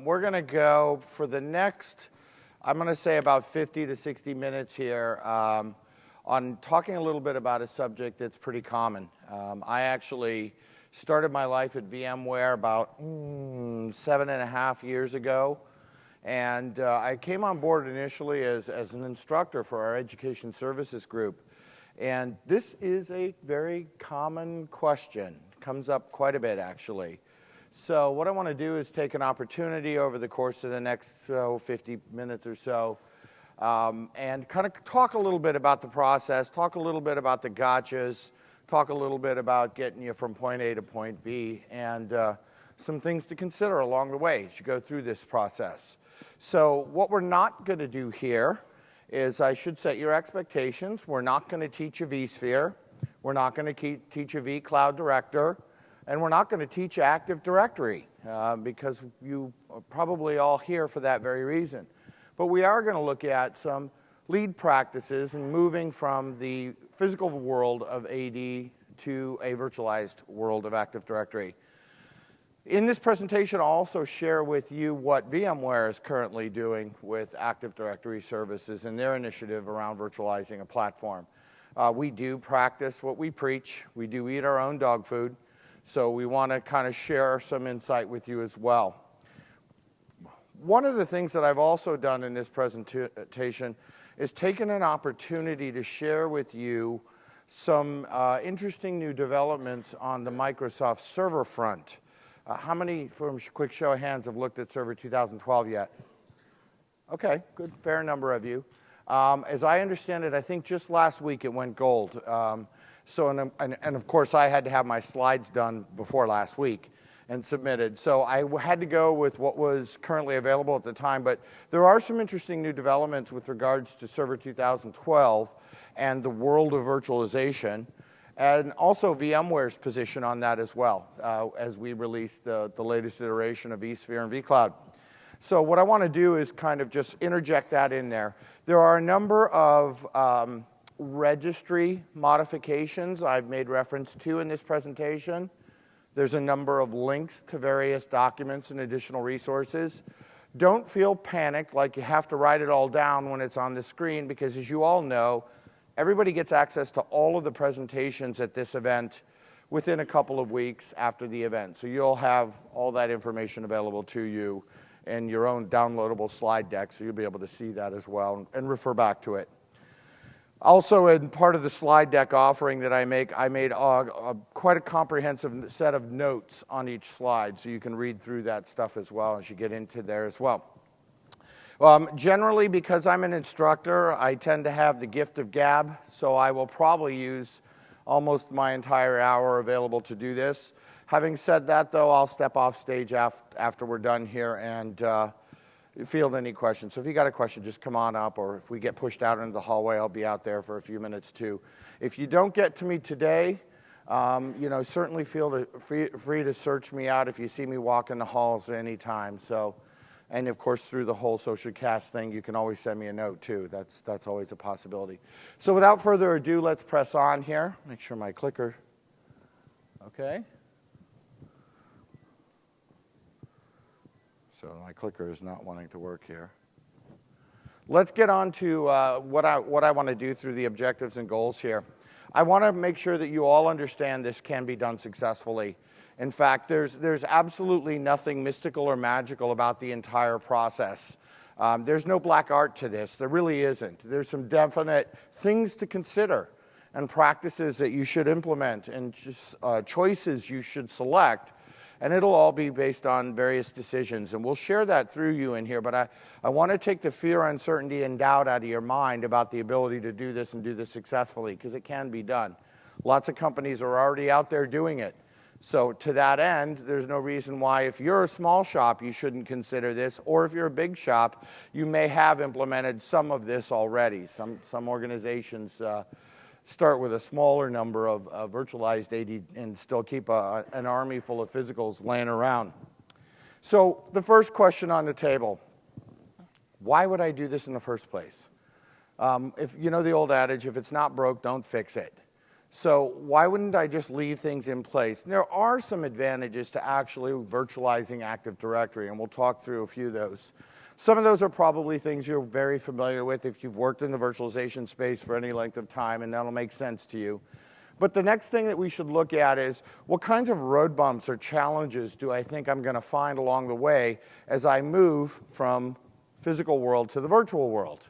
We're going to go for the next, I'm going to say about 50 to 60 minutes here on talking a little bit about a subject that's pretty common. I actually started my life at VMware about 7.5 years ago. And I came on board initially as an instructor for our education services group. And this is a very common question. It comes up quite a bit, actually. So what I want to do is take an opportunity over the course of the next 50 minutes or so and kind of talk a little bit about the process, talk a little bit about the gotchas, talk a little bit about getting you from point A to point B, and some things to consider along the way as you go through this process. So what we're not going to do here is I should set your expectations. We're not going to teach a vSphere. We're not going to teach a vCloud Director. And we're not going to teach Active Directory because you are probably all here for that very reason. But we are going to look at some lead practices and moving from the physical world of AD to a virtualized world of Active Directory. In this presentation, I'll also share with you what VMware is currently doing with Active Directory services and their initiative around virtualizing a platform. We do practice what we preach. We do eat our own dog food. So we want to kind of share some insight with you as well. One of the things that I've also done in this presentation is taken an opportunity to share with you some interesting new developments on the Microsoft server front. How many, from a quick show of hands, have looked at Server 2012 yet? Okay, good, fair number of you. As I understand it, I think just last week it went gold. And of course, I had to have my slides done before last week and submitted. So I had to go with what was currently available at the time. But there are some interesting new developments with regards to Server 2012 and the world of virtualization, and also VMware's position on that as well, as we release the latest iteration of vSphere and vCloud. So what I want to do is kind of just interject that in there. There are a number of registry modifications I've made reference to in this presentation. There's a number of links to various documents and additional resources. Don't feel panicked like you have to write it all down when it's on the screen, because as you all know, everybody gets access to all of the presentations at this event within a couple of weeks after the event. So you'll have all that information available to you in your own downloadable slide deck, so you'll be able to see that as well and refer back to it. Also, in part of the slide deck offering that I made quite a comprehensive set of notes on each slide, so you can read through that stuff as well as you get into there as well. Generally, because I'm an instructor, I tend to have the gift of gab, so I will probably use almost my entire hour available to do this. Having said that, though, I'll step off stage after we're done here and field any questions. So if you got a question, just come on up, or if we get pushed out into the hallway, I'll be out there for a few minutes too. If you don't get to me today, certainly feel free to search me out if you see me walk in the halls at any time. So, and of course, through the whole SocialCast thing, you can always send me a note too. That's always a possibility. So without further ado, let's press on here. Make sure my clicker, okay. So my clicker is not wanting to work here. Let's get on to what I want to do through the objectives and goals here. I want to make sure that you all understand this can be done successfully. In fact, there's absolutely nothing mystical or magical about the entire process. There's no black art to this. There really isn't. There's some definite things to consider and practices that you should implement and just, choices you should select. And it'll all be based on various decisions. And we'll share that through you in here. But I want to take the fear, uncertainty, and doubt out of your mind about the ability to do this and do this successfully, because it can be done. Lots of companies are already out there doing it. So to that end, there's no reason why, if you're a small shop, you shouldn't consider this. Or if you're a big shop, you may have implemented some of this already. Some organizations start with a smaller number of virtualized AD and still keep an army full of physicals laying around. So the first question on the table, why would I do this in the first place? If you know the old adage, if it's not broke, don't fix it. So why wouldn't I just leave things in place? And there are some advantages to actually virtualizing Active Directory, and we'll talk through a few of those. Some of those are probably things you're very familiar with if you've worked in the virtualization space for any length of time, and that'll make sense to you. But the next thing that we should look at is what kinds of road bumps or challenges do I think I'm going to find along the way as I move from physical world to the virtual world?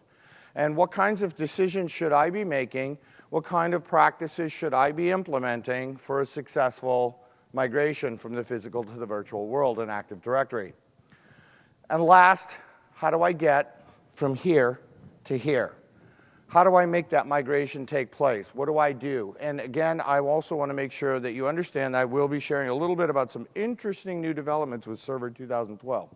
And what kinds of decisions should I be making? What kind of practices should I be implementing for a successful migration from the physical to the virtual world in Active Directory? And last, how do I get from here to here? How do I make that migration take place? What do I do? And again, I also want to make sure that you understand I will be sharing a little bit about some interesting new developments with Server 2012.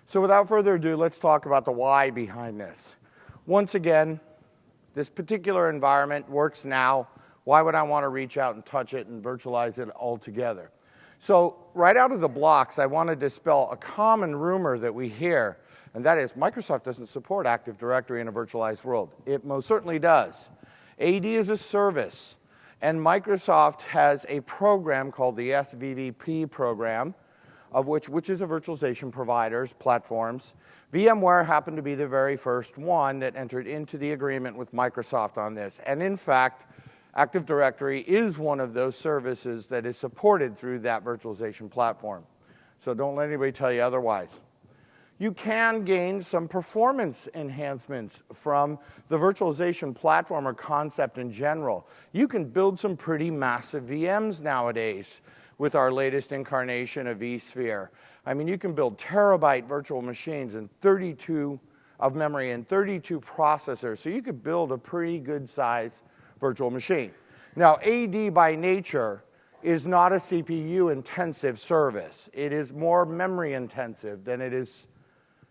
So without further ado, let's talk about the why behind this. Once again, this particular environment works now. Why would I want to reach out and touch it and virtualize it altogether? So right out of the blocks, I want to dispel a common rumor that we hear, and that is Microsoft doesn't support Active Directory in a virtualized world. It most certainly does. AD is a service, and Microsoft has a program called the SVVP program, which is a virtualization provider's platforms. VMware happened to be the very first one that entered into the agreement with Microsoft on this. And in fact, Active Directory is one of those services that is supported through that virtualization platform. So don't let anybody tell you otherwise. You can gain some performance enhancements from the virtualization platform or concept in general. You can build some pretty massive VMs nowadays with our latest incarnation of vSphere. I mean, you can build terabyte virtual machines and 32 of memory and 32 processors. So you could build a pretty good size virtual machine. Now, AD by nature is not a CPU intensive service. It is more memory intensive than it is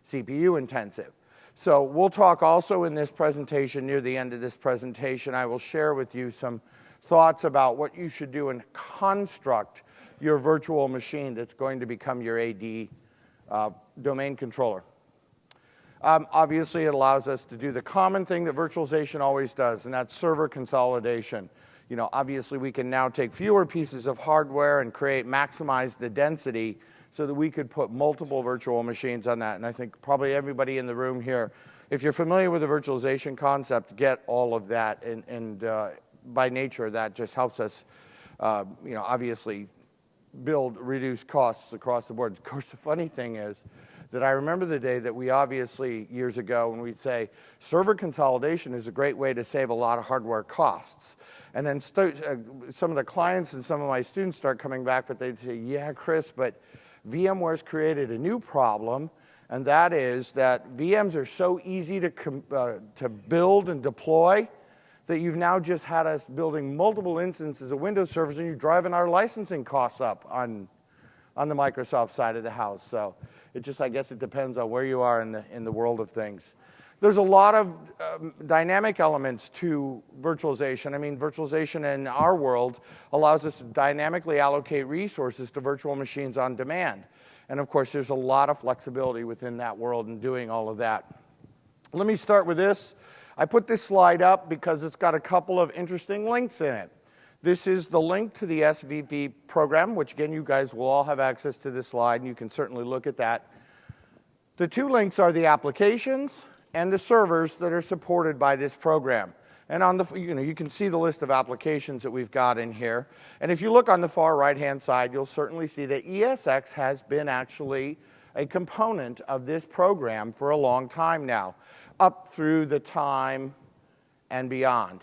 CPU intensive. So we'll talk also in this presentation, near the end of this presentation, I will share with you some thoughts about what you should do and construct your virtual machine that's going to become your AD domain controller. Obviously, it allows us to do the common thing that virtualization always does, and that's server consolidation. You know, obviously, we can now take fewer pieces of hardware and maximize the density so that we could put multiple virtual machines on that. And I think probably everybody in the room here, if you're familiar with the virtualization concept, get all of that. And by nature, that just helps us, you know, obviously reduce costs across the board. Of course, the funny thing is that I remember the day that we obviously, years ago, when we'd say, server consolidation is a great way to save a lot of hardware costs. And then some of the clients and some of my students start coming back, but they'd say, yeah, Chris, but VMware's created a new problem, and that is that VMs are so easy to build and deploy that you've now just had us building multiple instances of Windows servers, and you're driving our licensing costs up on the Microsoft side of the house. So it just, I guess it depends on where you are in the world of things. There's a lot of dynamic elements to virtualization. I mean, virtualization in our world allows us to dynamically allocate resources to virtual machines on demand. And of course, there's a lot of flexibility within that world in doing all of that. Let me start with this. I put this slide up because it's got a couple of interesting links in it. This is the link to the SVP program, which again, you guys will all have access to this slide, and you can certainly look at that. The two links are the applications and the servers that are supported by this program. And on the, you can see the list of applications that we've got in here. And if you look on the far right-hand side, you'll certainly see that ESX has been actually a component of this program for a long time now, up through the time and beyond,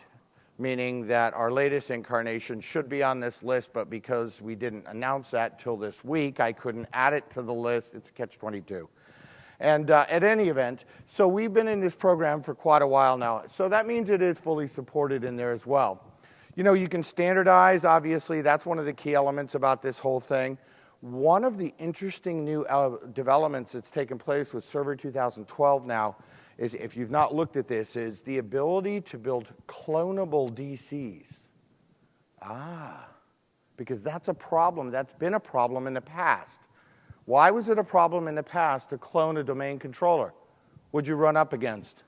meaning that our latest incarnation should be on this list, but because we didn't announce that till this week, I couldn't add it to the list. It's catch-22. And at any event, so we've been in this program for quite a while now. So that means it is fully supported in there as well. You know, you can standardize, obviously. That's one of the key elements about this whole thing. One of the interesting new developments that's taken place with Server 2012 now is, if you've not looked at this, is the ability to build clonable DCs. Because that's a problem. That's been a problem in the past. Why was it a problem in the past to clone a domain controller? What'd you run up against?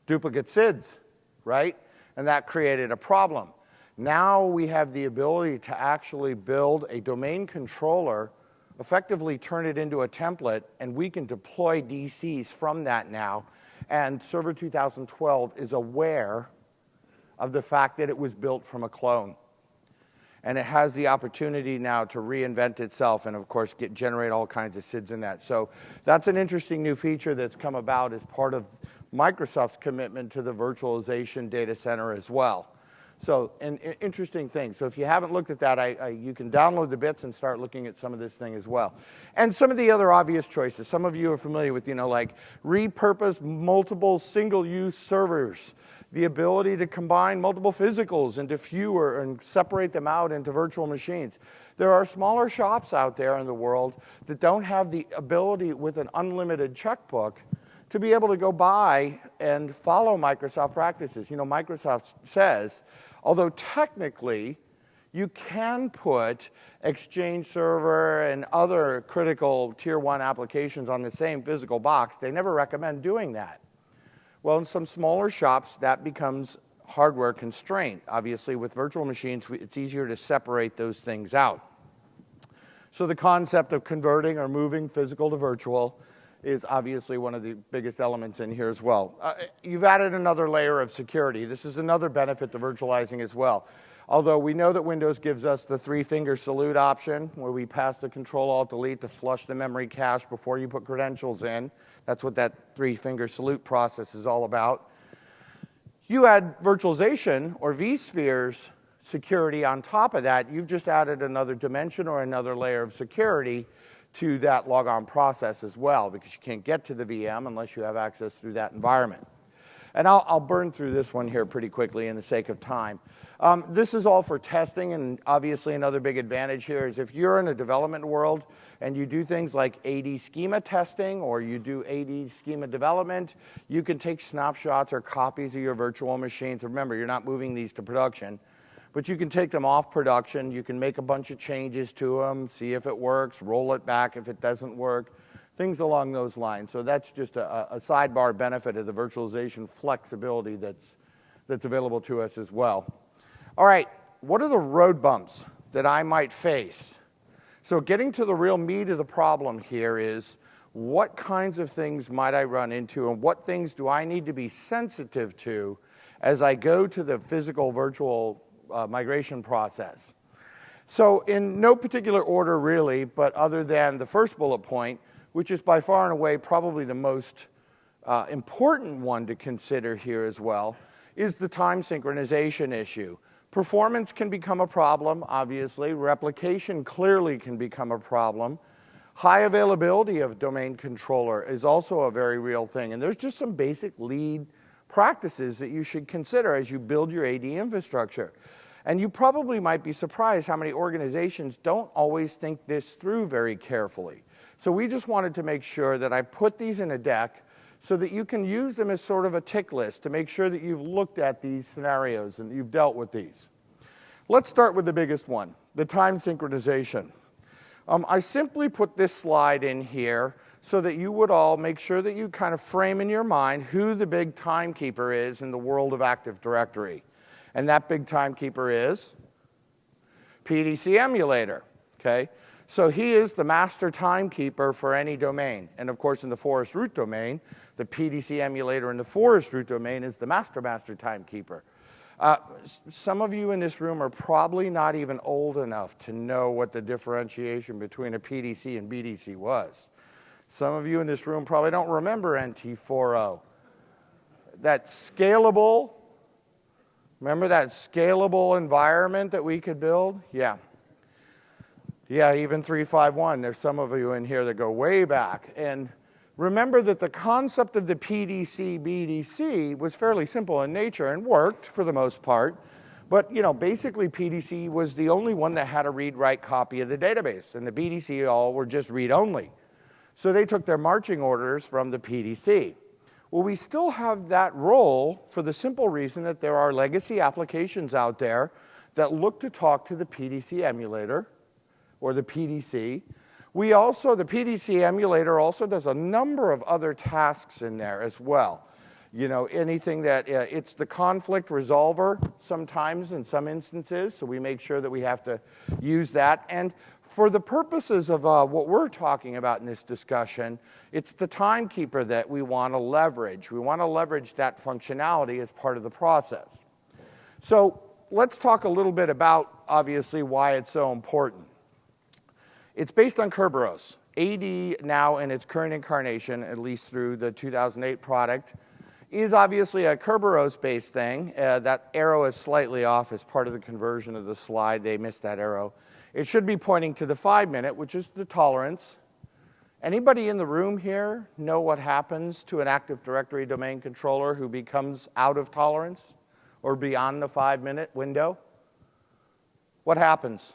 Duplicate SIDs, right? and that created a problem. Now we have the ability to actually build a domain controller, effectively turn it into a template, and we can deploy DCs from that now. And Server 2012 is aware of the fact that it was built from a clone. And it has the opportunity now to reinvent itself and, of course, generate all kinds of SIDs in that. So that's an interesting new feature that's come about as part of Microsoft's commitment to the virtualization data center as well. So an interesting thing. So if you haven't looked at that, you can download the bits and start looking at some of this thing as well. And some of the other obvious choices. Some of you are familiar with, like repurpose multiple single-use servers, the ability to combine multiple physicals into fewer and separate them out into virtual machines. There are smaller shops out there in the world that don't have the ability with an unlimited checkbook to be able to go by and follow Microsoft practices. Microsoft says, although technically you can put Exchange Server and other critical Tier 1 applications on the same physical box, they never recommend doing that. Well, in some smaller shops, that becomes hardware constraint. Obviously, with virtual machines, it's easier to separate those things out. So the concept of converting or moving physical to virtual is obviously one of the biggest elements in here as well. You've added another layer of security. This is another benefit to virtualizing as well. Although we know that Windows gives us the three-finger salute option, where we pass the Control-Alt-Delete to flush the memory cache before you put credentials in. That's what that three-finger salute process is all about. You add virtualization or vSphere's security on top of that. You've just added another dimension or another layer of security to that logon process as well, because you can't get to the VM unless you have access through that environment. And I'll burn through this one here pretty quickly in the sake of time. This is all for testing, and obviously another big advantage here is if you're in a development world and you do things like AD schema testing or you do AD schema development, you can take snapshots or copies of your virtual machines. Remember, you're not moving these to production, but you can take them off production. You can make a bunch of changes to them, see if it works, roll it back if it doesn't work, things along those lines. So that's just a sidebar benefit of the virtualization flexibility that's available to us as well. All right, what are the road bumps that I might face? So getting to the real meat of the problem here is, what kinds of things might I run into, and what things do I need to be sensitive to as I go to the physical virtual migration process? So in no particular order really, but other than the first bullet point, which is by far and away probably the most important one to consider here as well, is the time synchronization issue. Performance can become a problem, obviously. Replication clearly can become a problem. High availability of domain controller is also a very real thing. And there's just some basic lead practices that you should consider as you build your AD infrastructure. And you probably might be surprised how many organizations don't always think this through very carefully. So we just wanted to make sure that I put these in a deck so that you can use them as sort of a tick list to make sure that you've looked at these scenarios and you've dealt with these. Let's start with the biggest one, the time synchronization. I simply put this slide in here so that you would all make sure that you kind of frame in your mind who the big timekeeper is in the world of Active Directory. And that big timekeeper is Pdc Emulator, okay? So he is the master timekeeper for any domain. And of course, in the forest root domain, the Pdc Emulator in the forest root domain is the master timekeeper. Some of you in this room are probably not even old enough to know what the differentiation between a PDC and BDC was. Some of you in this room probably don't remember NT40. That scalable, remember that scalable environment that we could build? Yeah. Yeah, even 351. There's some of you in here that go way back. And remember that the concept of the PDC BDC was fairly simple in nature and worked for the most part. But basically PDC was the only one that had a read-write copy of the database, and the BDC all were just read-only. So they took their marching orders from the PDC. Well, we still have that role for the simple reason that there are legacy applications out there that look to talk to the Pdc emulator or the PDC. The Pdc emulator also does a number of other tasks in there as well. You know, anything that, it's the conflict resolver sometimes in some instances, so we make sure that we have to use that. And for the purposes of what we're talking about in this discussion, it's the timekeeper that we want to leverage. We want to leverage that functionality as part of the process. So let's talk a little bit about, obviously, why it's so important. It's based on Kerberos. AD now in its current incarnation, at least through the 2008 product, is obviously a Kerberos-based thing. That arrow is slightly off as part of the conversion of the slide. They missed that arrow. It should be pointing to the 5-minute, which is the tolerance. Anybody in the room here know what happens to an Active Directory domain controller who becomes out of tolerance or beyond the 5-minute window? What happens?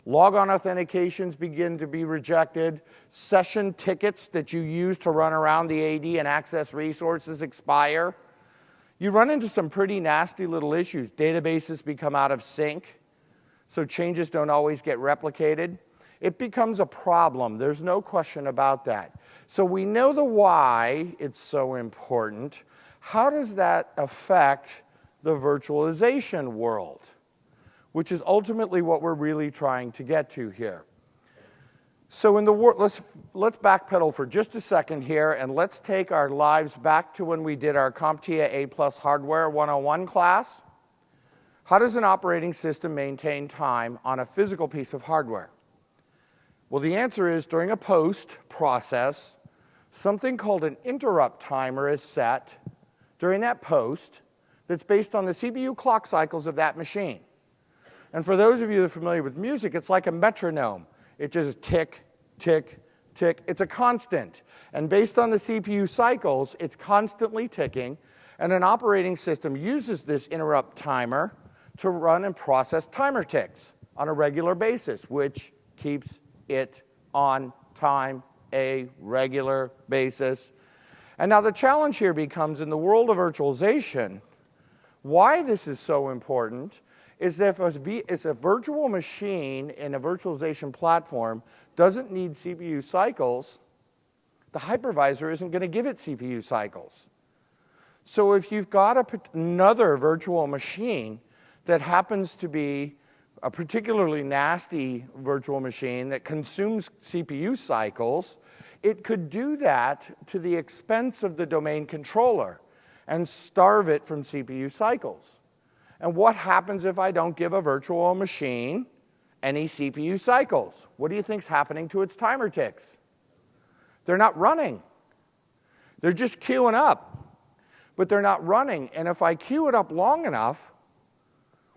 Logon authentications begin to be rejected. Session tickets that you use to run around the AD and access resources expire. You run into some pretty nasty little issues. Databases become out of sync, so changes don't always get replicated. It becomes a problem. There's no question about that. So we know the why it's so important. How does that affect the virtualization world? Which is ultimately what we're really trying to get to here. So in the let's backpedal for just a second here, and let's take our lives back to when we did our CompTIA A+ Hardware 101 class. How does an operating system maintain time on a physical piece of hardware? Well, the answer is during a post process, something called an interrupt timer is set during that post that's based on the CPU clock cycles of that machine. And for those of you that are familiar with music, it's like a metronome. It just tick, tick, tick. It's a constant. And based on the CPU cycles, it's constantly ticking. And an operating system uses this interrupt timer to run and process timer ticks on a regular basis, which keeps it on time, a regular basis. And now the challenge here becomes in the world of virtualization, why this is so important is that if a virtual machine in a virtualization platform doesn't need CPU cycles, the hypervisor isn't going to give it CPU cycles. So if you've got another virtual machine that happens to be a particularly nasty virtual machine that consumes CPU cycles, it could do that to the expense of the domain controller and starve it from CPU cycles. And what happens if I don't give a virtual machine any CPU cycles? What do you think's happening to its timer ticks? They're not running. They're just queuing up, but they're not running. And if I queue it up long enough,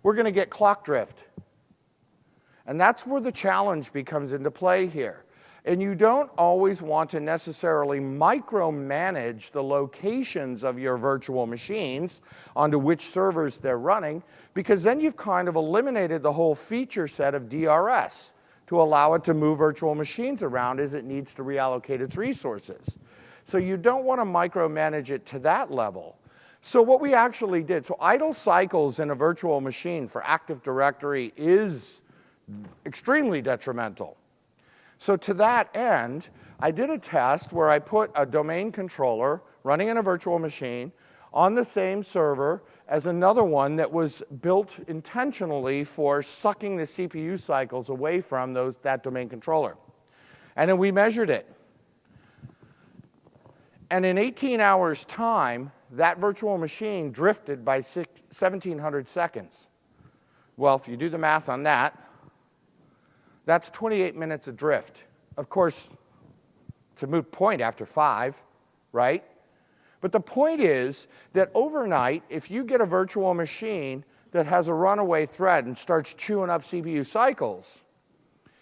we're going to get clock drift. And that's where the challenge becomes into play here. And you don't always want to necessarily micromanage the locations of your virtual machines onto which servers they're running, because then you've kind of eliminated the whole feature set of DRS to allow it to move virtual machines around as it needs to reallocate its resources. So you don't want to micromanage it to that level. So what we actually did, so idle cycles in a virtual machine for Active Directory is extremely detrimental. So to that end, I did a test where I put a domain controller running in a virtual machine on the same server as another one that was built intentionally for sucking the CPU cycles away from that domain controller. And then we measured it. And in 18 hours' time, that virtual machine drifted by 1,700 seconds. Well, if you do the math on that, that's 28 minutes of drift. Of course, it's a moot point after 5, right? But the point is that overnight, if you get a virtual machine that has a runaway thread and starts chewing up CPU cycles,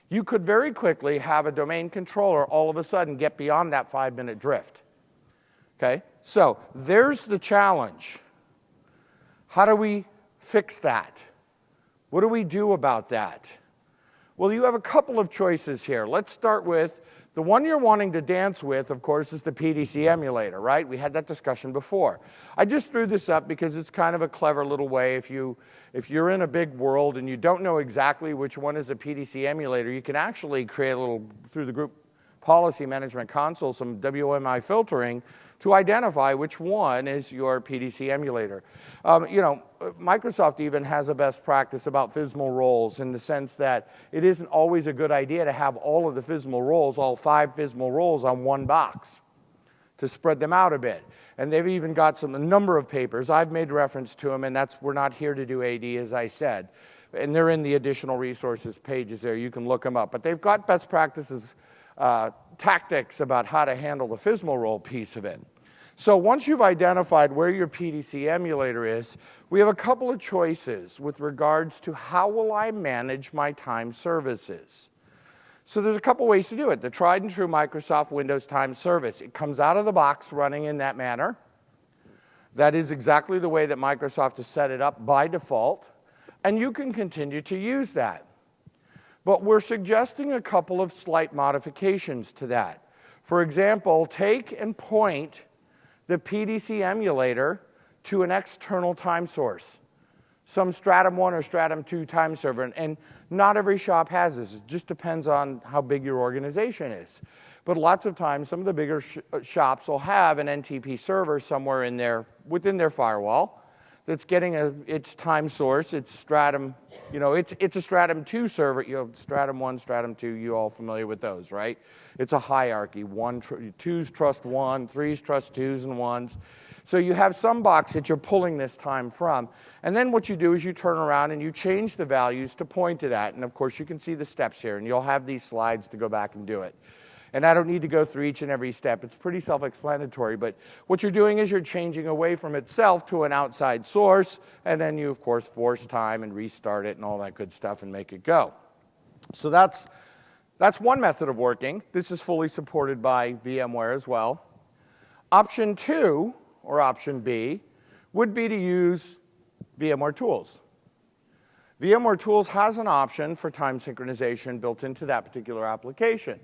you could very quickly have a domain controller all of a sudden get beyond that 5-minute drift. Okay? So there's the challenge. How do we fix that? What do we do about that? Well, you have a couple of choices here. Let's start with the one you're wanting to dance with, of course, is the Pdc Emulator, right? We had that discussion before. I just threw this up because it's kind of a clever little way. If you're in a big world and you don't know exactly which one is a Pdc Emulator, you can actually create a little, through the group policy management console, some WMI filtering, to identify which one is your PDC emulator. Microsoft even has a best practice about FSML roles in the sense that it isn't always a good idea to have all of the FSML roles, all 5 FSML roles on one box, to spread them out a bit. And they've even got a number of papers. I've made reference to them, and we're not here to do AD, as I said. And they're in the additional resources pages there. You can look them up. But they've got best practices, tactics about how to handle the FSML role piece of it. So once you've identified where your PDC emulator is, we have a couple of choices with regards to how will I manage my time services. So there's a couple ways to do it. The tried and true Microsoft Windows Time Service. It comes out of the box running in that manner. That is exactly the way that Microsoft has set it up by default. And you can continue to use that. But we're suggesting a couple of slight modifications to that. For example, take and point the PDC emulator to an external time source, some Stratum 1 or Stratum 2 time server. And not every shop has this. It just depends on how big your organization is. But lots of times, some of the bigger shops will have an NTP server somewhere within their firewall that's getting its time source, its Stratum, it's a Stratum 2 server. Stratum 1, Stratum 2, you all familiar with those, right? It's a hierarchy. 2s trust 1, 3s trust 2s and 1s. So you have some box that you're pulling this time from. And then what you do is you turn around and you change the values to point to that. And of course, you can see the steps here, and you'll have these slides to go back and do it. And I don't need to go through each and every step. It's pretty self-explanatory. But what you're doing is you're changing away from itself to an outside source. And then you, of course, force time and restart it and all that good stuff and make it go. So that's one method of working. This is fully supported by VMware as well. Option 2, or option B, would be to use VMware Tools. VMware Tools has an option for time synchronization built into that particular application.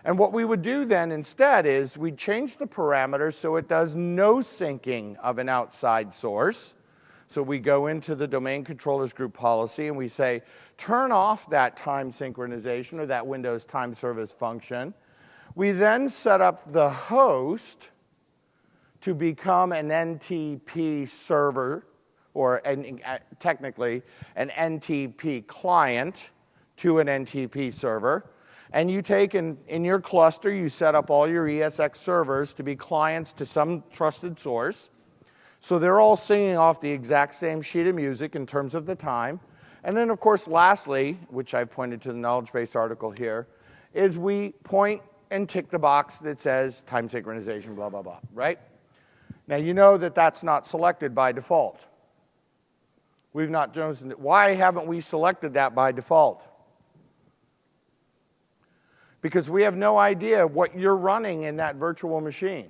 And what we would do then instead is we'd change the parameters so it does no syncing of an outside source. So we go into the domain controllers group policy and we say, turn off that time synchronization or that Windows time service function. We then set up the host to become an NTP server, or technically an NTP client to an NTP server. And you take in your cluster, you set up all your ESX servers to be clients to some trusted source. So they're all singing off the exact same sheet of music in terms of the time. And then, of course, lastly, which I've pointed to the knowledge base article here, is we point and tick the box that says time synchronization, blah, blah, blah, right? Now, you know that that's not selected by default. We've not chosen it. Why haven't we selected that by default? Because we have no idea what you're running in that virtual machine.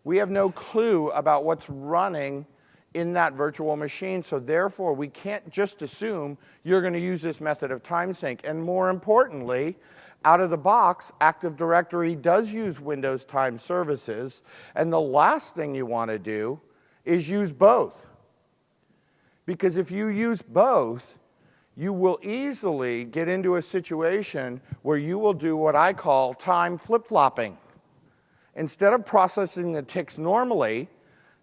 We have no clue about what's running in that virtual machine, so therefore we can't just assume you're going to use this method of time sync. And more importantly, out of the box, Active Directory does use Windows Time Services, and the last thing you want to do is use both. Because if you use both, you will easily get into a situation where you will do what I call time flip-flopping. Instead of processing the ticks normally,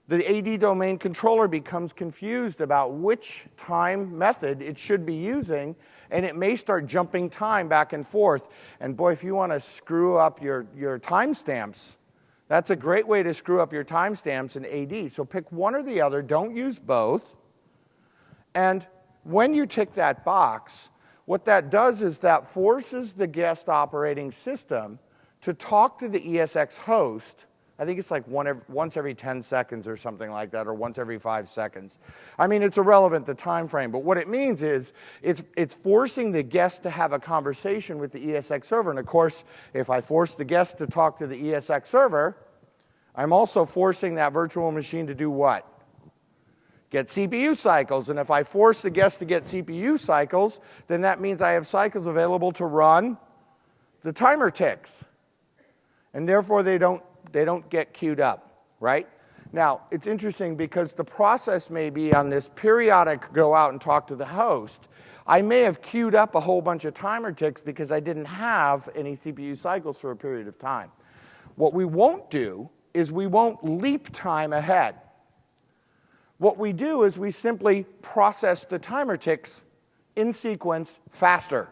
the AD domain controller becomes confused about which time method it should be using, and it may start jumping time back and forth. And boy, if you want to screw up your timestamps, that's a great way to screw up your timestamps in AD. So pick one or the other, don't use both. And when you tick that box, what that does is that forces the guest operating system to talk to the ESX host. I think it's like once every 10 seconds or something like that, or once every 5 seconds. I mean, it's irrelevant, the time frame, but what it means is it's forcing the guest to have a conversation with the ESX server. And of course, if I force the guest to talk to the ESX server, I'm also forcing that virtual machine to do what? Get CPU cycles. And if I force the guest to get CPU cycles, then that means I have cycles available to run the timer ticks. And therefore, they don't get queued up, right? Now, it's interesting because the process may be on this periodic go out and talk to the host. I may have queued up a whole bunch of timer ticks because I didn't have any CPU cycles for a period of time. What we won't do is we won't leap time ahead. What we do is we simply process the timer ticks in sequence faster.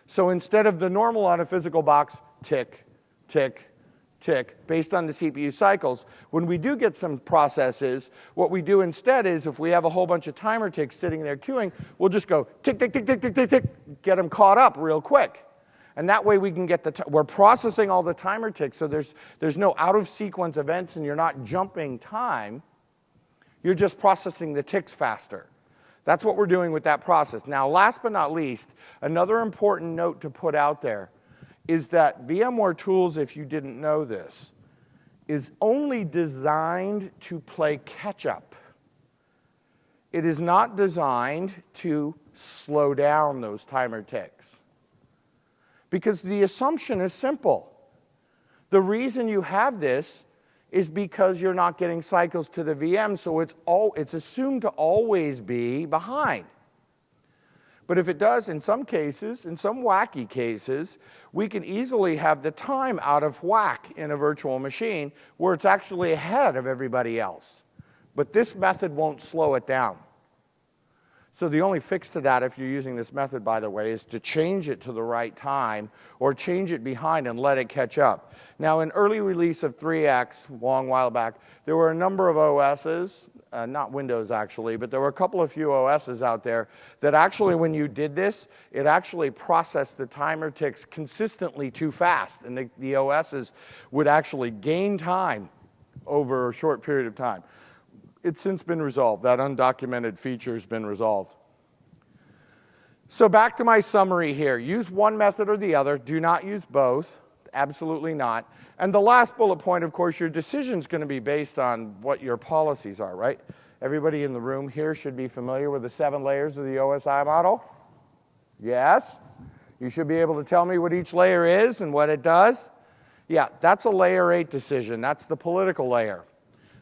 So instead of the normal on a physical box, tick, tick, tick, based on the CPU cycles, when we do get some processes, what we do instead is if we have a whole bunch of timer ticks sitting there queuing, we'll just go tick, tick, tick, tick, tick, tick, tick, get them caught up real quick. And that way we can get we're processing all the timer ticks, so there's no out-of-sequence events and you're not jumping time. You're just processing the ticks faster. That's what we're doing with that process. Now, last but not least, another important note to put out there is that VMware Tools, if you didn't know this, is only designed to play catch-up. It is not designed to slow down those timer ticks. Because the assumption is simple. The reason you have this is because you're not getting cycles to the VM, so it's assumed to always be behind. But if it does, in some cases, in some wacky cases, we can easily have the time out of whack in a virtual machine where it's actually ahead of everybody else. But this method won't slow it down. So the only fix to that, if you're using this method, by the way, is to change it to the right time or change it behind and let it catch up. Now, in early release of 3X, a long while back, there were a number of OSs, not Windows actually, but there were a couple of few OSs out there that actually, when you did this, it actually processed the timer ticks consistently too fast, and the OSs would actually gain time over a short period of time. It's since been resolved. That undocumented feature has been resolved. So back to my summary here. Use one method or the other. Do not use both. Absolutely not. And the last bullet point, of course, your decision is going to be based on what your policies are, right? Everybody in the room here should be familiar with the 7 layers of the OSI model. Yes? You should be able to tell me what each layer is and what it does. Yeah, that's a layer 8 decision. That's the political layer.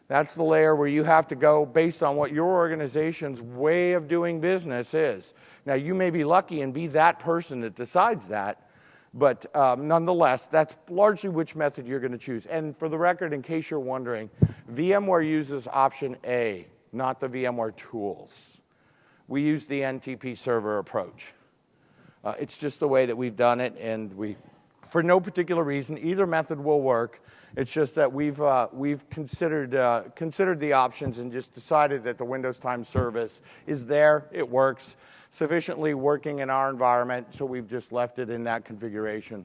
That's the layer where you have to go based on what your organization's way of doing business is. Now, you may be lucky and be that person that decides that, but nonetheless, that's largely which method you're going to choose. And for the record, in case you're wondering, VMware uses option A, not the VMware tools. We use the NTP server approach. It's just the way that we've done it, and for no particular reason, either method will work. It's just that we've considered the options and just decided that the Windows Time Service is there, it works, sufficiently working in our environment, so we've just left it in that configuration.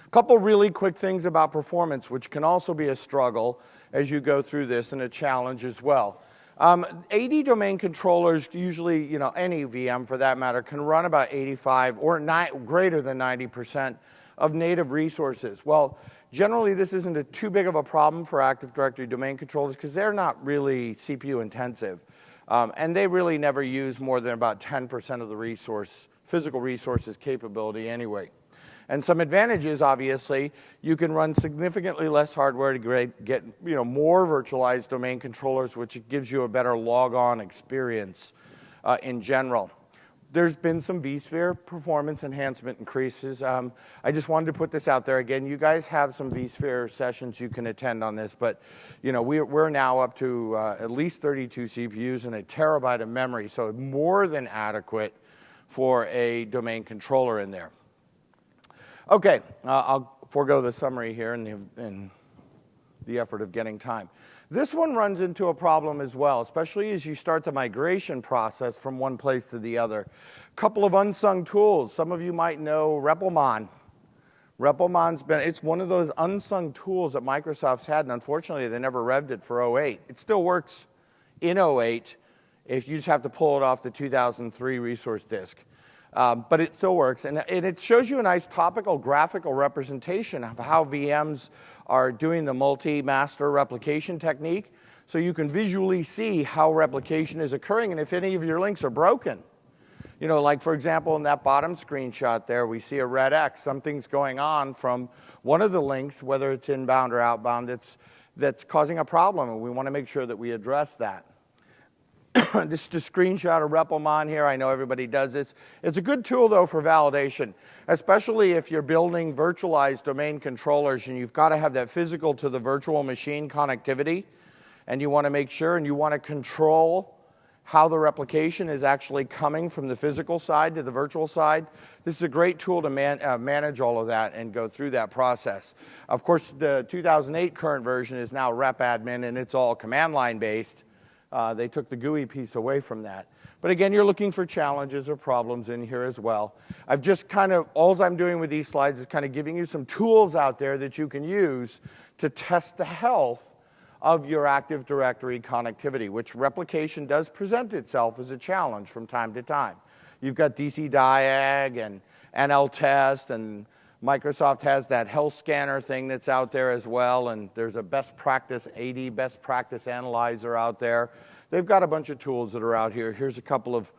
A couple really quick things about performance, which can also be a struggle as you go through this and a challenge as well. AD domain controllers, usually, any VM for that matter, can run about 85 or greater than 90% of native resources. Well, generally, this isn't too big of a problem for Active Directory domain controllers because they're not really CPU intensive. And they really never use more than about 10% of the physical resources capability anyway. And some advantages, obviously, you can run significantly less hardware to get more virtualized domain controllers, which gives you a better log-on experience in general. There's been some vSphere performance enhancement increases. I just wanted to put this out there. Again, you guys have some vSphere sessions you can attend on this, but we're now up to at least 32 CPUs and a terabyte of memory, so more than adequate for a domain controller in there. Okay, I'll forego the summary here in the effort of getting time. This one runs into a problem as well, especially as you start the migration process from one place to the other. A couple of unsung tools. Some of you might know RepelMon. It's one of those unsung tools that Microsoft's had, and unfortunately they never revved it for 08. It still works in 08 if you just have to pull it off the 2003 resource disk. But it still works, and it shows you a nice topical graphical representation of how VMs are doing the multi-master replication technique, so you can visually see how replication is occurring and if any of your links are broken. Like for example, in that bottom screenshot there, we see a red X. Something's going on from one of the links, whether it's inbound or outbound, that's causing a problem, and we want to make sure that we address that. This is just a screenshot of RepelMon here. I know everybody does this. It's a good tool, though, for validation, especially if you're building virtualized domain controllers and you've got to have that physical to the virtual machine connectivity, and you want to make sure and you want to control how the replication is actually coming from the physical side to the virtual side. This is a great tool to manage all of that and go through that process. Of course, the 2008 current version is now repadmin, and it's all command line based. They took the GUI piece away from that. But again, you're looking for challenges or problems in here as well. I've just all I'm doing with these slides is kind of giving you some tools out there that you can use to test the health of your Active Directory connectivity, which replication does present itself as a challenge from time to time. You've got DC Diag and NLTest, and Microsoft has that health scanner thing that's out there as well, and there's a best practice AD best practice analyzer out there. They've got a bunch of tools that are out here. Here's a couple of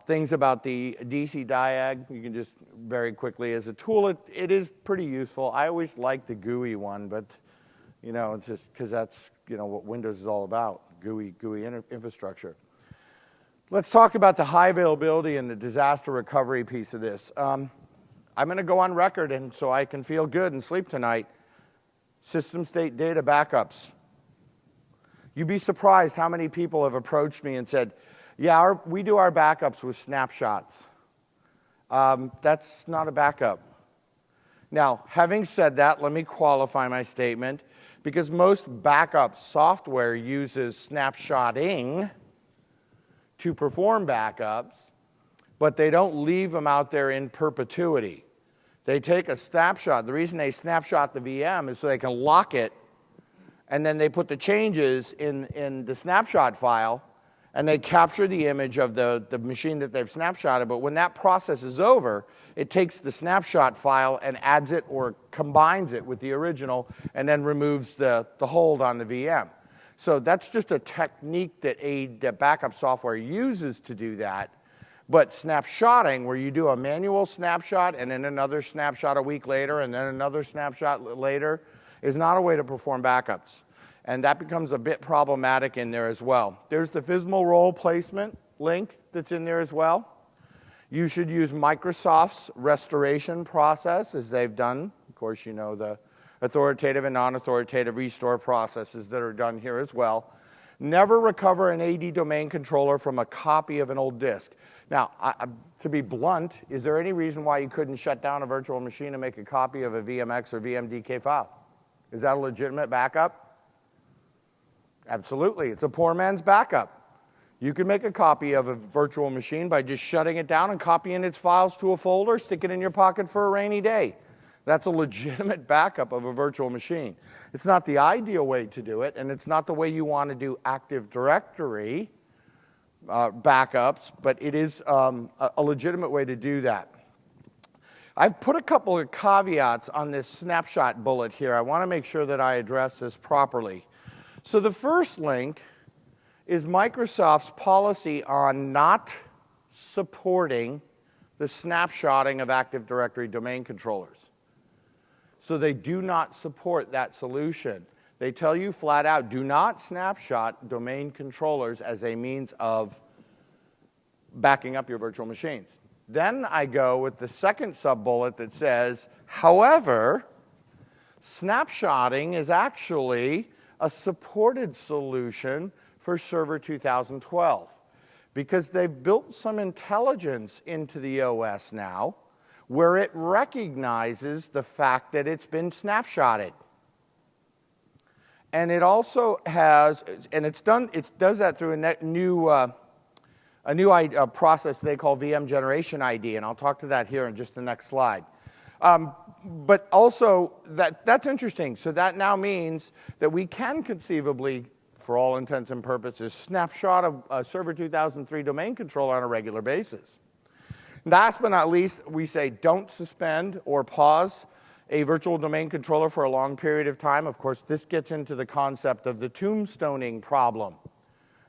things about the DC Diag. You can just very quickly, as a tool, it is pretty useful. I always like the GUI one, but you know, it's just because that's, you know, what Windows is all about, GUI infrastructure. Let's talk about the high availability and the disaster recovery piece of this. I'm going to go on record, and so I can feel good and sleep tonight. System state data backups. You'd be surprised how many people have approached me and said, yeah, we do our backups with snapshots. That's not a backup. Now, having said that, let me qualify my statement, because most backup software uses snapshotting to perform backups, but they don't leave them out there in perpetuity. They take a snapshot. The reason they snapshot the VM is so they can lock it, and then they put the changes in the snapshot file, and they capture the image of the machine that they've snapshotted. But when that process is over, it takes the snapshot file and adds it or combines it with the original and then removes the hold on the VM. So that's just a technique that backup software uses to do that. But snapshotting, where you do a manual snapshot and then another snapshot a week later and then another snapshot later, is not a way to perform backups. And that becomes a bit problematic in there as well. There's the FSML role placement link that's in there as well. You should use Microsoft's restoration process, as they've done. Of course, you know the authoritative and non-authoritative restore processes that are done here as well. Never recover an AD domain controller from a copy of an old disk. Now, to be blunt, is there any reason why you couldn't shut down a virtual machine and make a copy of a VMX or VMDK file? Is that a legitimate backup? Absolutely. It's a poor man's backup. You can make a copy of a virtual machine by just shutting it down and copying its files to a folder, stick it in your pocket for a rainy day. That's a legitimate backup of a virtual machine. It's not the ideal way to do it, and it's not the way you want to do Active Directory backups, but it is a legitimate way to do that. I've put a couple of caveats on this snapshot bullet here. I want to make sure that I address this properly. So the first link is Microsoft's policy on not supporting the snapshotting of Active Directory domain controllers. So they do not support that solution. They tell you flat out, do not snapshot domain controllers as a means of backing up your virtual machines. Then I go with the second sub-bullet that says, however, snapshotting is actually a supported solution for Server 2012, because they've built some intelligence into the OS now where it recognizes the fact that it's been snapshotted. And it also has, and it does that through a new process they call Virtualization Id, and I'll talk to that here in just the next slide. But also, that's interesting. So that now means that we can conceivably, for all intents and purposes, snapshot a Server 2003 domain controller on a regular basis. Last but not least, we say don't suspend or pause a virtual domain controller for a long period of time. Of course, this gets into the concept of the tombstoning problem.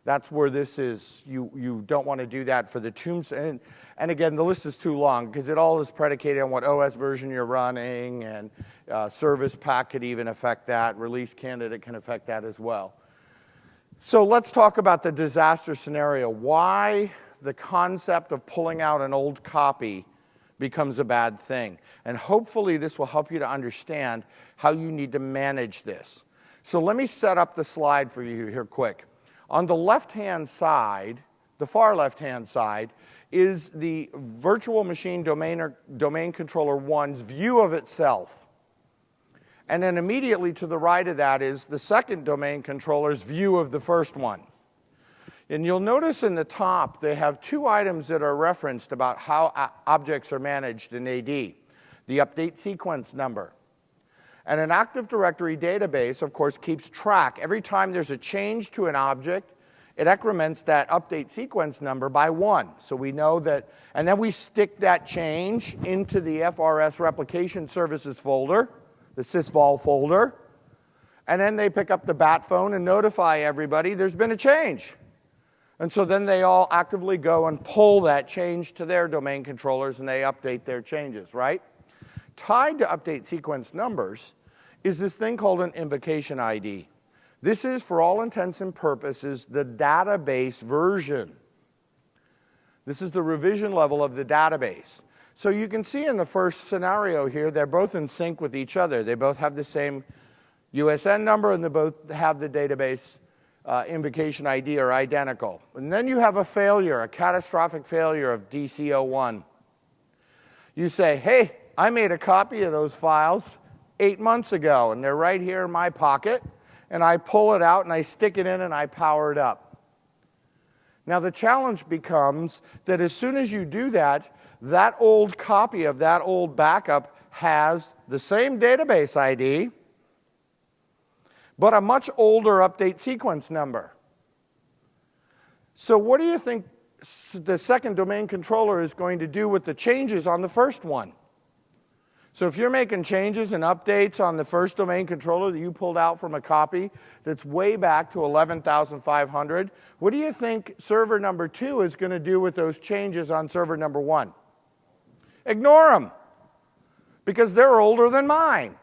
That's where this is. You don't want to do that for the tombstone. And again, the list is too long because it all is predicated on what OS version you're running, and service pack could even affect that. Release candidate can affect that as well. So let's talk about the disaster scenario. Why the concept of pulling out an old copy becomes a bad thing. And hopefully this will help you to understand how you need to manage this. So let me set up the slide for you here quick. On the left-hand side, the far left-hand side, is the virtual machine domain controller 1's view of itself. And then immediately to the right of that is the second domain controller's view of the first one. And you'll notice in the top they have two items that are referenced about how objects are managed in AD. The update sequence number. And an Active Directory database, of course, keeps track. Every time there's a change to an object, it increments that update sequence number by 1. So we know that, and then we stick that change into the FRS replication services folder, the sysvol folder, and then they pick up the bat phone and notify everybody there's been a change. And so then they all actively go and pull that change to their domain controllers and they update their changes, right? Tied to update sequence numbers is this thing called an Invocation Id. This is, for all intents and purposes, the database version. This is the revision level of the database. So you can see in the first scenario here, they're both in sync with each other. They both have the same USN number, and they both have the database invocation ID are identical. And then you have a failure, a catastrophic failure of DC01. You say, hey, I made a copy of those files 8 months ago, and they're right here in my pocket, and I pull it out, and I stick it in, and I power it up. Now, the challenge becomes that as soon as you do that, that old copy of that old backup has the same database ID, but a much older update sequence number. So what do you think the second domain controller is going to do with the changes on the first one? So if you're making changes and updates on the first domain controller that you pulled out from a copy that's way back to 11,500, what do you think server number 2 is going to do with those changes on server number 1? Ignore them, because they're older than mine.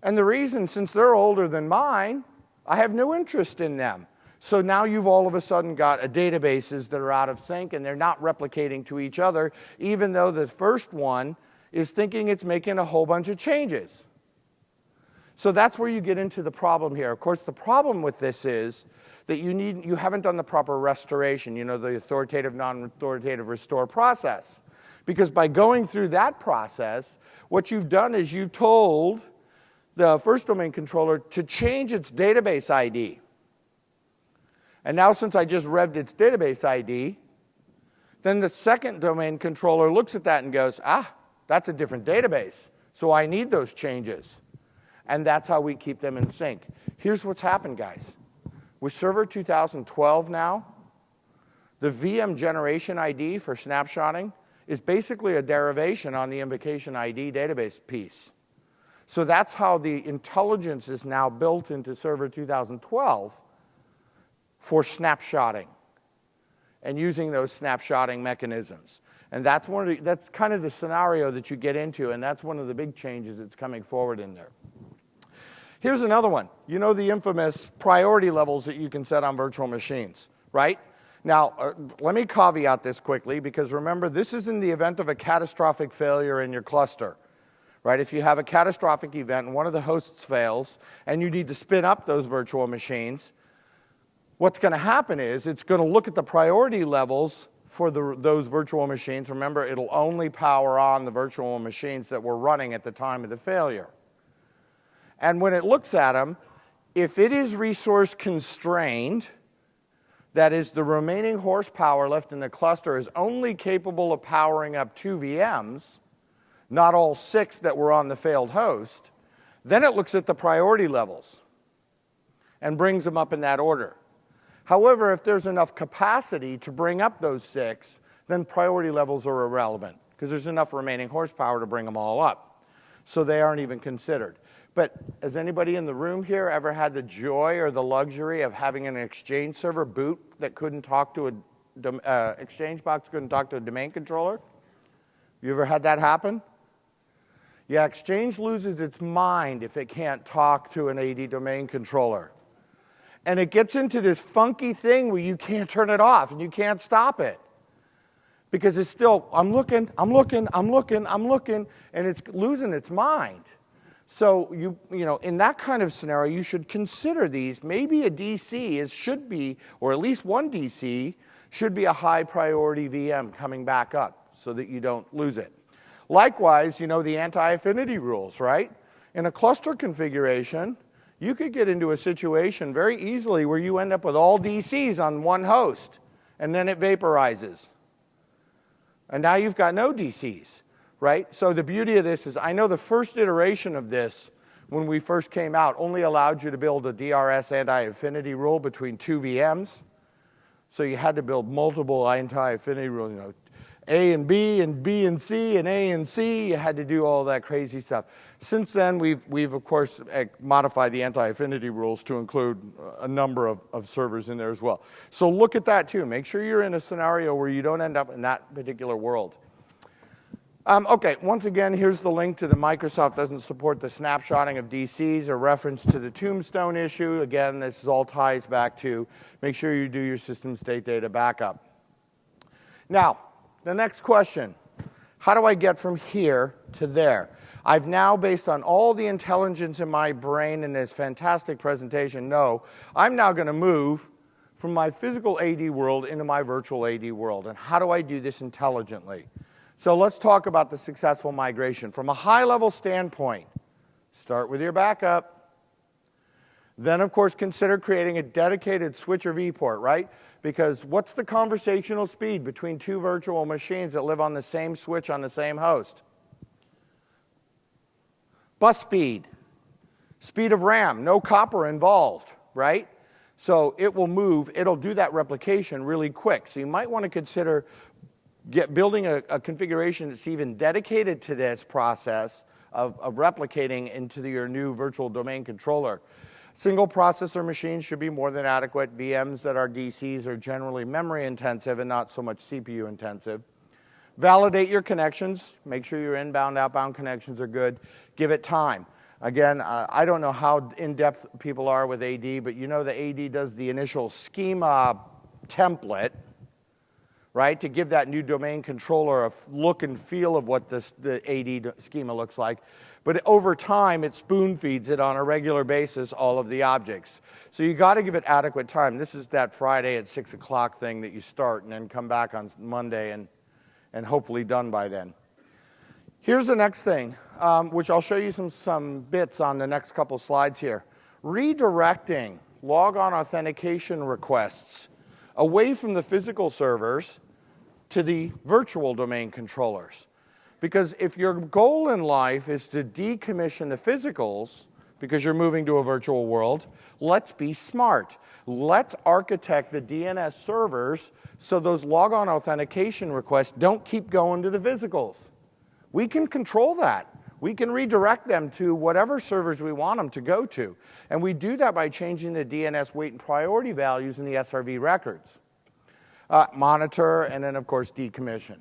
And the reason, since they're older than mine, I have no interest in them. So now you've all of a sudden got databases that are out of sync and they're not replicating to each other, even though the first one is thinking it's making a whole bunch of changes. So that's where you get into the problem here. Of course, the problem with this is that you haven't done the proper restoration, the authoritative, non-authoritative restore process. Because by going through that process, what you've done is you've told the first domain controller to change its database ID. And now since I just revved its database ID, then the second domain controller looks at that and goes, that's a different database, so I need those changes. And that's how we keep them in sync. Here's what's happened, guys. With Server 2012 now, the VM generation ID for snapshotting is basically a derivation on the Invocation Id database piece. So that's how the intelligence is now built into Server 2012 for snapshotting and using those snapshotting mechanisms. And that's kind of the scenario that you get into, and that's one of the big changes that's coming forward in there. Here's another one. You know the infamous priority levels that you can set on virtual machines, right? Now, let me caveat this quickly, because remember, this is in the event of a catastrophic failure in your cluster. Right? If you have a catastrophic event and one of the hosts fails and you need to spin up those virtual machines, what's going to happen is it's going to look at the priority levels for those virtual machines. Remember, it'll only power on the virtual machines that were running at the time of the failure. And when it looks at them, if it is resource constrained, that is, the remaining horsepower left in the cluster is only capable of powering up 2 VMs, not all 6 that were on the failed host, then it looks at the priority levels and brings them up in that order. However, if there's enough capacity to bring up those 6, then priority levels are irrelevant, because there's enough remaining horsepower to bring them all up. So they aren't even considered. But has anybody in the room here ever had the joy or the luxury of having an Exchange server boot that couldn't talk to Exchange box couldn't talk to a domain controller? You ever had that happen? Yeah, Exchange loses its mind if it can't talk to an AD domain controller. And it gets into this funky thing where you can't turn it off and you can't stop it. Because it's still, I'm looking, and it's losing its mind. So in that kind of scenario, you should consider these. Maybe a DC should be, or at least one DC, should be a high priority VM coming back up so that you don't lose it. Likewise, the anti-affinity rules, right? In a cluster configuration, you could get into a situation very easily where you end up with all DCs on one host, and then it vaporizes. And now you've got no DCs, right? So the beauty of this is, I know the first iteration of this, when we first came out, only allowed you to build a DRS anti-affinity rule between two VMs. So you had to build multiple anti-affinity rules, A and B and C and A and C. You had to do all that crazy stuff. Since then, we've of course modified the anti-affinity rules to include a number of servers in there as well. So look at that too. Make sure you're in a scenario where you don't end up in that particular world. Okay, once again, here's the link to the Microsoft doesn't support the snapshotting of DCs, a reference to the Tombstone issue. Again, this all ties back to make sure you do your system state data backup. Now, the next question, how do I get from here to there? I've now, based on all the intelligence in my brain in this fantastic presentation, I'm now going to move from my physical AD world into my virtual AD world. And how do I do this intelligently? So let's talk about the successful migration. From a high-level standpoint, start with your backup. Then, of course, consider creating a dedicated switch or vPort, right? Because what's the conversational speed between two virtual machines that live on the same switch on the same host? Bus speed, speed of RAM, no copper involved, right? So it will move, it'll do that replication really quick. So you might want to consider building a configuration that's even dedicated to this process of replicating into your new virtual domain controller. Single processor machines should be more than adequate. VMs that are DCs are generally memory intensive and not so much CPU intensive. Validate your connections. Make sure your inbound, outbound connections are good. Give it time. Again, I don't know how in-depth people are with AD, but the AD does the initial schema template, right, to give that new domain controller a look and feel of what the AD schema looks like. But over time, it spoon feeds it on a regular basis, all of the objects. So you got to give it adequate time. This is that Friday at 6 o'clock thing that you start and then come back on Monday and hopefully done by then. Here's the next thing, which I'll show you some bits on the next couple slides here. Redirecting logon authentication requests away from the physical servers to the virtual domain controllers. Because if your goal in life is to decommission the physicals, because you're moving to a virtual world, let's be smart. Let's architect the DNS servers so those logon authentication requests don't keep going to the physicals. We can control that. We can redirect them to whatever servers we want them to go to. And we do that by changing the DNS weight and priority values in the SRV records. Monitor, and then, of course, decommission.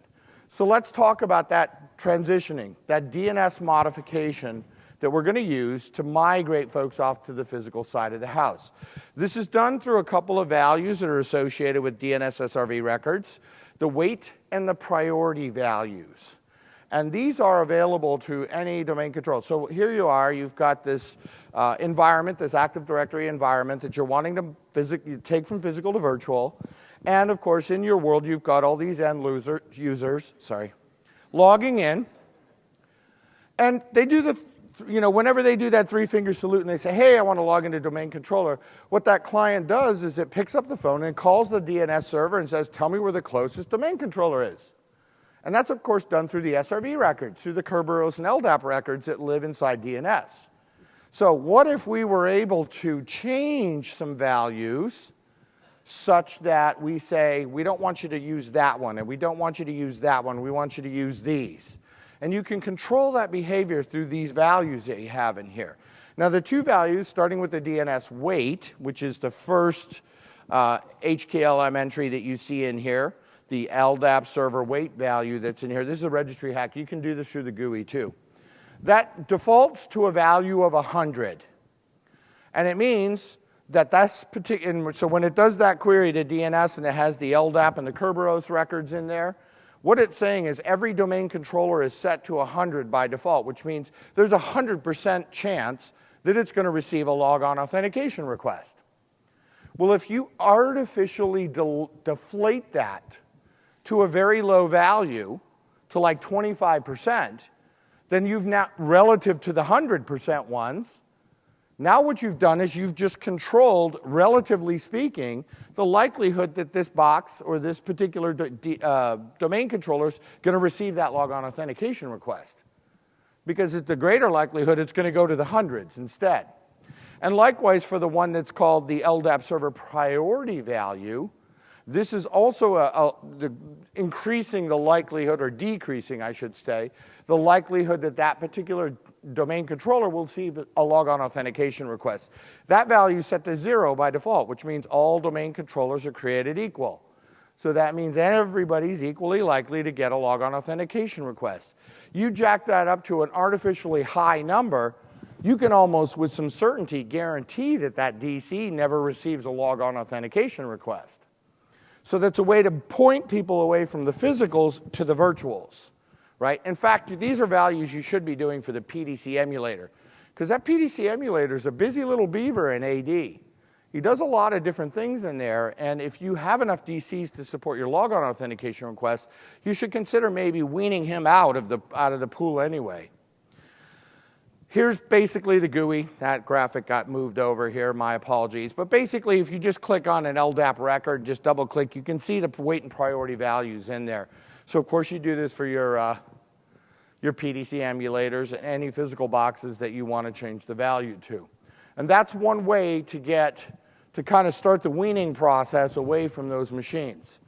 So let's talk about that transitioning, that DNS modification that we're going to use to migrate folks off to the physical side of the house. This is done through a couple of values that are associated with DNS SRV records, the weight and the priority values. And these are available to any domain control. So here you are, you've got this environment, this Active Directory environment that you're wanting to take from physical to virtual. And of course, in your world, you've got all these end users logging in. And they do whenever they do that three-finger salute and they say, hey, I want to log into domain controller, what that client does is it picks up the phone and calls the DNS server and says, tell me where the closest domain controller is. And that's, of course, done through the SRV records, through the Kerberos and LDAP records that live inside DNS. So what if we were able to change some values such that we say, we don't want you to use that one, and we don't want you to use that one, we want you to use these. And you can control that behavior through these values that you have in here. Now, the two values, starting with the DNS weight, which is the first HKLM entry that you see in here, the LDAP server weight value that's in here. This is a registry hack. You can do this through the GUI too. That defaults to a value of 100. And it means so when it does that query to DNS and it has the LDAP and the Kerberos records in there, what it's saying is every domain controller is set to 100 by default, which means there's a 100% chance that it's going to receive a logon authentication request. Well, if you artificially deflate that to a very low value, to like 25%, then you've now, relative to the 100% ones, now what you've done is you've just controlled, relatively speaking, the likelihood that this box or this particular domain controller is going to receive that logon authentication request. Because it's the greater likelihood it's going to go to the hundreds instead. And likewise for the one that's called the LDAP server priority value, this is also increasing the likelihood, or decreasing, I should say, the likelihood that that particular domain controller will receive a logon authentication request. That value is set to 0 by default, which means all domain controllers are created equal. So that means everybody's equally likely to get a logon authentication request. You jack that up to an artificially high number, you can almost with some certainty guarantee that that DC never receives a logon authentication request. So that's a way to point people away from the physicals to the virtuals, right? In fact, these are values you should be doing for the Pdc emulator, because that Pdc emulator is a busy little beaver in AD. He does a lot of different things in there, and if you have enough DCs to support your logon authentication requests, you should consider maybe weaning him out of the pool anyway. Here's basically the GUI. That graphic got moved over here, my apologies. But basically, if you just click on an LDAP record, just double click, you can see the weight and priority values in there. So of course you do this for your Pdc emulators and any physical boxes that you want to change the value to. And that's one way to kind of start the weaning process away from those machines.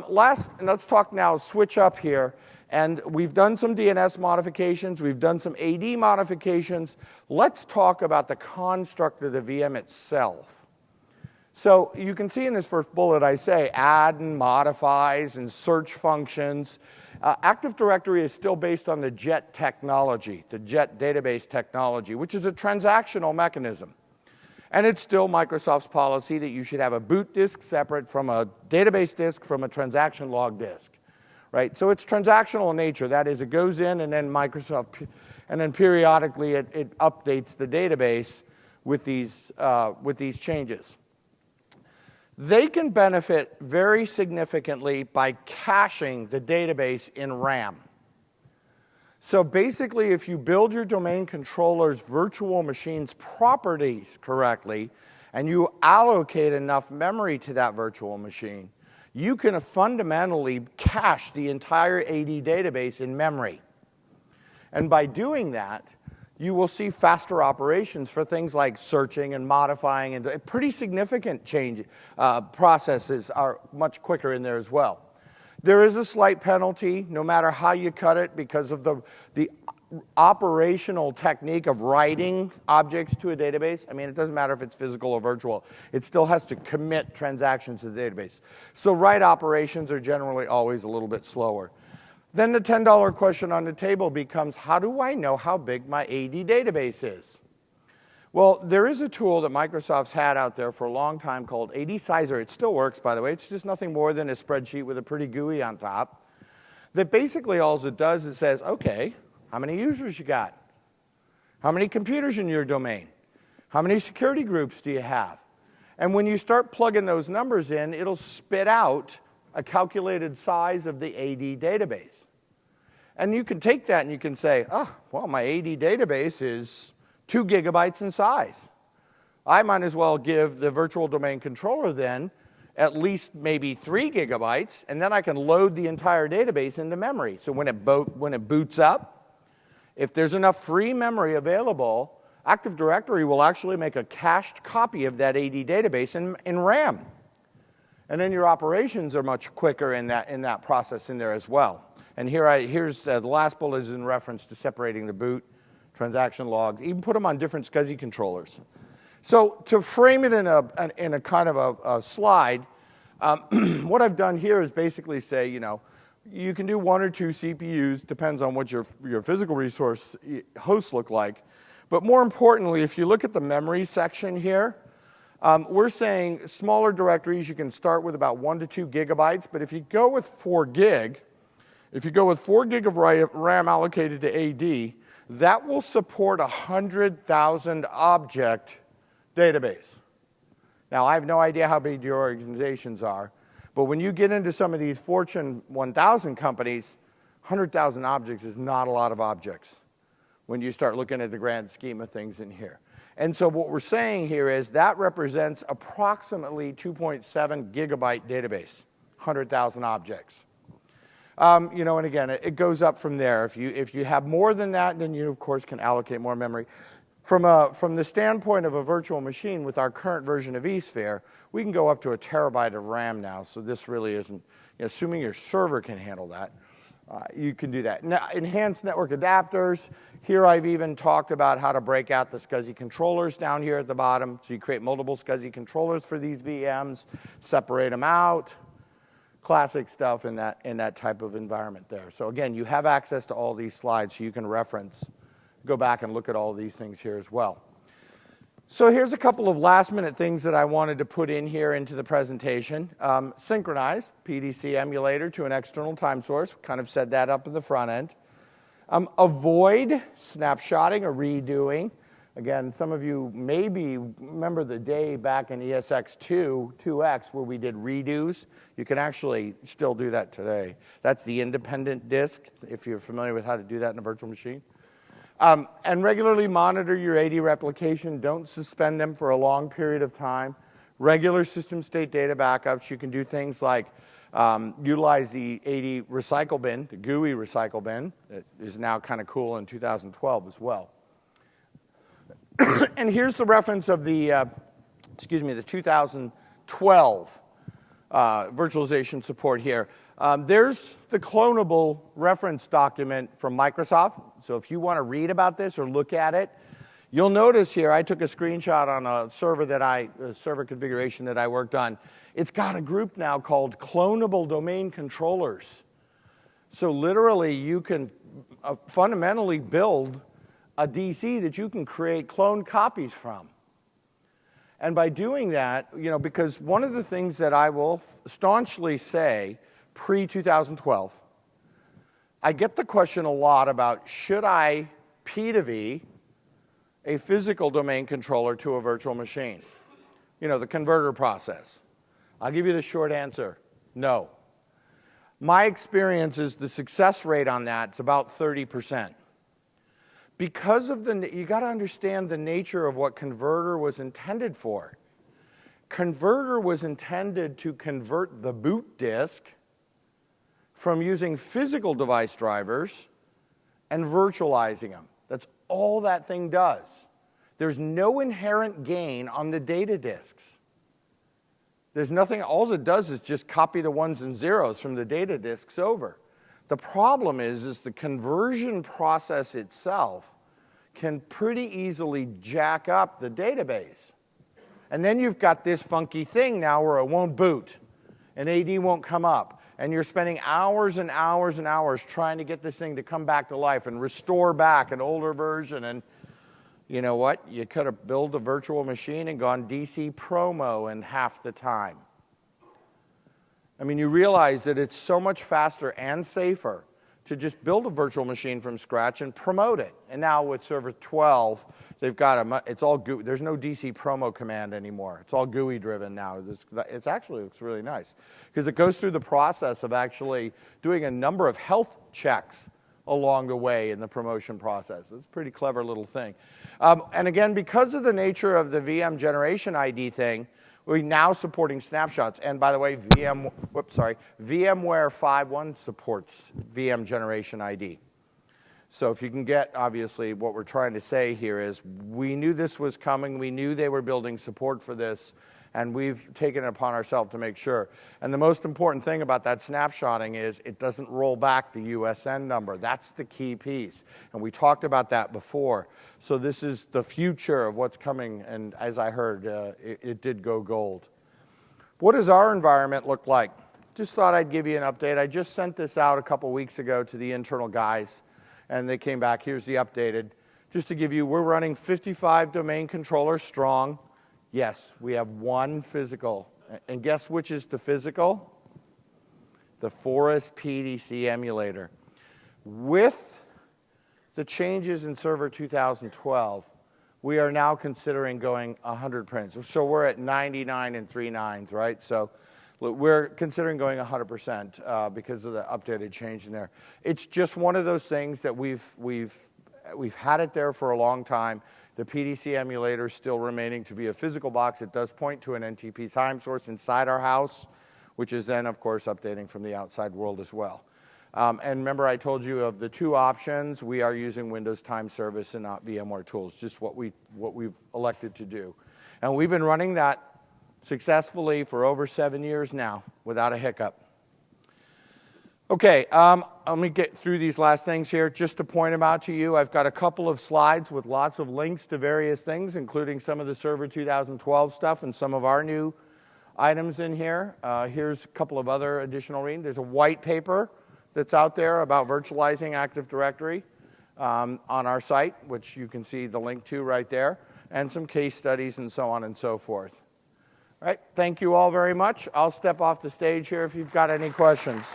Let's talk now, switch up here. And we've done some DNS modifications. We've done some AD modifications. Let's talk about the construct of the VM itself. So you can see in this first bullet I say add and modifies and search functions. Active Directory is still based on the JET technology, the JET database technology, which is a transactional mechanism. And it's still Microsoft's policy that you should have a boot disk separate from a database disk from a transaction log disk. Right? So it's transactional in nature. That is, it goes in and then periodically it updates the database with these changes. They can benefit very significantly by caching the database in RAM. So basically, if you build your domain controller's virtual machine's properties correctly, and you allocate enough memory to that virtual machine, you can fundamentally cache the entire AD database in memory. And by doing that, you will see faster operations for things like searching and modifying, and pretty significant change processes are much quicker in there as well. There is a slight penalty, no matter how you cut it, because of the operational technique of writing objects to a database. I mean, it doesn't matter if it's physical or virtual. It still has to commit transactions to the database. So write operations are generally always a little bit slower. Then the $10 question on the table becomes, how do I know how big my AD database is? Well, there is a tool that Microsoft's had out there for a long time called AD Sizer. It still works, by the way. It's just nothing more than a spreadsheet with a pretty GUI on top. That basically all it does is says, okay, how many users you got? How many computers in your domain? How many security groups do you have? And when you start plugging those numbers in, it'll spit out a calculated size of the AD database. And you can take that and you can say, oh, well, my AD database is 2 gigabytes in size. I might as well give the virtual domain controller then at least maybe 3 gigabytes, and then I can load the entire database into memory. So when it boots up, if there's enough free memory available, Active Directory will actually make a cached copy of that AD database in RAM. And then your operations are much quicker in that process in there as well. And here's the last bullet is in reference to separating the boot, transaction logs, even put them on different SCSI controllers. So to frame it in a kind of a slide, what I've done here is basically say, you can do 1 or 2 CPUs, depends on what your physical resource hosts look like. But more importantly, if you look at the memory section here, We're saying smaller directories, you can start with about 1 to 2 gigabytes, but if you go with 4 gig, if you go with 4 gig of RAM allocated to AD, that will support a 100,000 object database. Now, I have no idea how big your organizations are, but when you get into some of these Fortune 1000 companies, 100,000 objects is not a lot of objects when you start looking at the grand scheme of things in here. And so what we're saying here is that represents approximately 2.7 gigabyte database, 100,000 objects. You know, and again, it goes up from there. If you have more than that, then you, of course, can allocate more memory. From the standpoint of a virtual machine, with our current version of vSphere, we can go up to 1 terabyte of RAM now, so this really isn't, assuming your server can handle that, you can do that. Now, enhanced network adapters. Here I've even talked about how to break out the SCSI controllers down here at the bottom. So you create multiple SCSI controllers for these VMs, separate them out. Classic stuff in that type of environment there. So again, you have access to all these slides, so you can reference, go back and look at all these things here as well. So here's a couple of last-minute things that I wanted to put in here into the presentation. Synchronize Pdc Emulator to an external time source. Kind of set that up in the front end. Avoid snapshotting or redoing. Again, some of you maybe remember the day back in ESX2, 2X, where we did redos. You can actually still do that today. That's the independent disk, if you're familiar with how to do that in a virtual machine. And regularly monitor your AD replication. Don't suspend them for a long period of time. Regular system state data backups. You can do things like utilize the AD recycle bin, the GUI recycle bin. That is now kind of cool in 2012 as well. And here's the reference of the, the 2012 virtualization support here. There's the Cloneable reference document from Microsoft. So if you want to read about this or look at it, you'll notice here I took a screenshot on a server configuration that I worked on. It's got a group now called Cloneable Domain Controllers. So literally you can fundamentally build a DC that you can create clone copies from. And by doing that, because one of the things that I will staunchly say pre-2012, I get the question a lot about, should I P2V a physical domain controller to a virtual machine? The converter process. I'll give you the short answer, no. My experience is the success rate on that's about 30%. Because of you got to understand the nature of what converter was intended for. Converter was intended to convert the boot disk from using physical device drivers and virtualizing them. That's all that thing does. There's no inherent gain on the data disks. There's nothing, all it does is just copy the ones and zeros from the data disks over. The problem is the conversion process itself can pretty easily jack up the database. And then you've got this funky thing now where it won't boot, and AD won't come up, and you're spending hours and hours and hours trying to get this thing to come back to life and restore back an older version. And you know what? You could have built a virtual machine and gone DC promo in half the time. I mean, you realize that it's so much faster and safer to just build a virtual machine from scratch and promote it. And now with Server 12, they've got it's all GUI. There's no DC promo command anymore. It's all GUI driven now. It's actually looks really nice because it goes through the process of actually doing a number of health checks along the way in the promotion process. It's a pretty clever little thing. And again, because of the nature of the VM generation ID thing, we're now supporting snapshots. And by the way, VMware 5.1 supports VM generation ID. So if you can get, obviously, what we're trying to say here is we knew this was coming. We knew they were building support for this. And we've taken it upon ourselves to make sure. And the most important thing about that snapshotting is it doesn't roll back the USN number. That's the key piece. And we talked about that before. So this is the future of what's coming. And as I heard, it did go gold. What does our environment look like? Just thought I'd give you an update. I just sent this out a couple weeks ago to the internal guys. And they came back. Here's the updated. Just to give you, we're running 55 domain controllers strong. Yes, we have one physical. And guess which is the physical? The Forest Pdc Emulator. With the changes in Server 2012, we are now considering going 100 prints. So we're at 99 and 3/9, right? So we're considering going 100% because of the updated change in there. It's just one of those things that we've had it there for a long time. The Pdc emulator is still remaining to be a physical box. It does point to an NTP time source inside our house, which is then, of course, updating from the outside world as well. And remember, I told you of the two options, we are using Windows Time Service and not VMware tools, just what we've elected to do. And we've been running that successfully for over 7 years now without a hiccup. Okay, let me get through these last things here just to point them out to you. I've got a couple of slides with lots of links to various things, including some of the Server 2012 stuff and some of our new items in here. Here's a couple of other additional reading. There's a white paper that's out there about virtualizing Active Directory on our site, which you can see the link to right there, and some case studies and so on and so forth. All right, thank you all very much. I'll step off the stage here if you've got any questions.